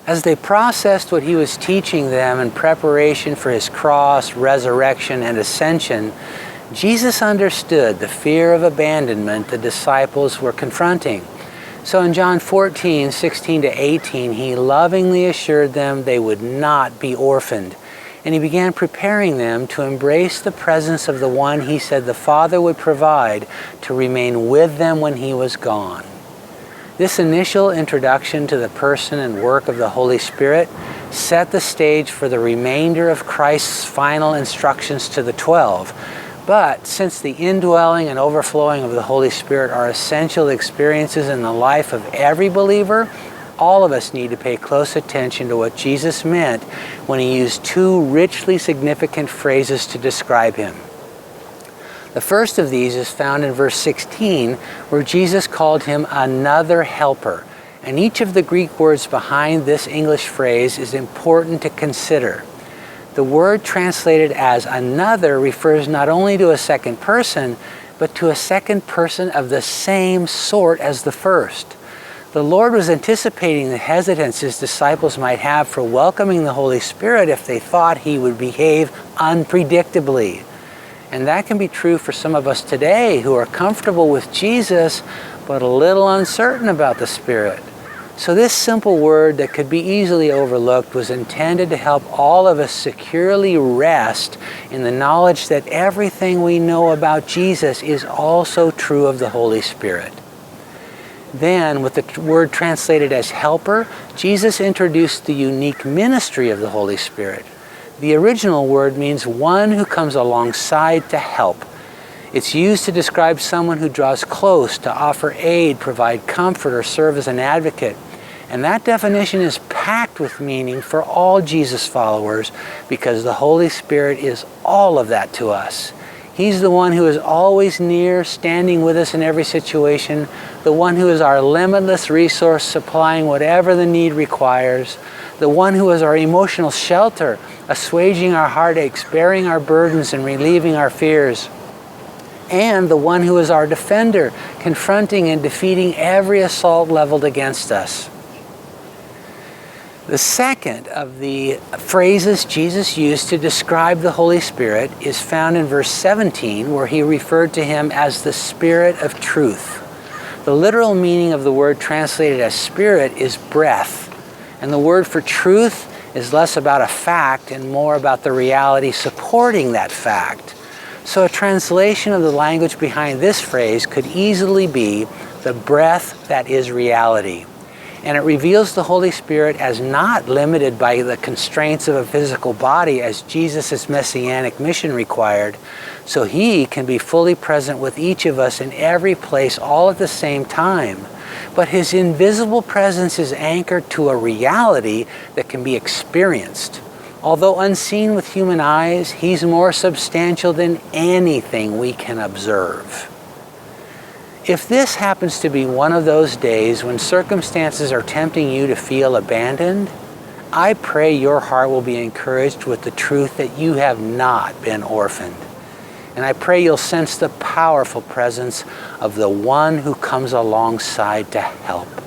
As they processed what he was teaching them in preparation for his cross, resurrection, and ascension, Jesus understood the fear of abandonment the disciples were confronting. So in John 14, 16 to 18, he lovingly assured them they would not be orphaned. And he began preparing them to embrace the presence of the one he said the Father would provide to remain with them when he was gone. This initial introduction to the person and work of the Holy Spirit set the stage for the remainder of Christ's final instructions to the 12. But since the indwelling and overflowing of the Holy Spirit are essential experiences in the life of every believer, all of us need to pay close attention to what Jesus meant when he used two richly significant phrases to describe him. The first of these is found in verse 16, where Jesus called him another helper. And each of the Greek words behind this English phrase is important to consider. The word translated as another refers not only to a second person, but to a second person of the same sort as the first. The Lord was anticipating the hesitance his disciples might have for welcoming the Holy Spirit if they thought he would behave unpredictably. And that can be true for some of us today who are comfortable with Jesus, but a little uncertain about the Spirit. So this simple word that could be easily overlooked was intended to help all of us securely rest in the knowledge that everything we know about Jesus is also true of the Holy Spirit. Then, with the word translated as helper, Jesus introduced the unique ministry of the Holy Spirit. The original word means one who comes alongside to help. It's used to describe someone who draws close to offer aid, provide comfort, or serve as an advocate. And that definition is packed with meaning for all Jesus followers because the Holy Spirit is all of that to us. He's the one who is always near, standing with us in every situation, the one who is our limitless resource, supplying whatever the need requires, the one who is our emotional shelter, assuaging our heartaches, bearing our burdens, and relieving our fears, and the one who is our defender, confronting and defeating every assault leveled against us. The second of the phrases Jesus used to describe the Holy Spirit is found in verse 17, where he referred to him as the Spirit of Truth. The literal meaning of the word translated as Spirit is breath, and the word for truth is less about a fact and more about the reality supporting that fact. So a translation of the language behind this phrase could easily be the breath that is reality. And it reveals the Holy Spirit as not limited by the constraints of a physical body as Jesus' messianic mission required, so he can be fully present with each of us in every place all at the same time. But his invisible presence is anchored to a reality that can be experienced. Although unseen with human eyes, he's more substantial than anything we can observe. If this happens to be one of those days when circumstances are tempting you to feel abandoned, I pray your heart will be encouraged with the truth that you have not been orphaned. And I pray you'll sense the powerful presence of the one who comes alongside to help.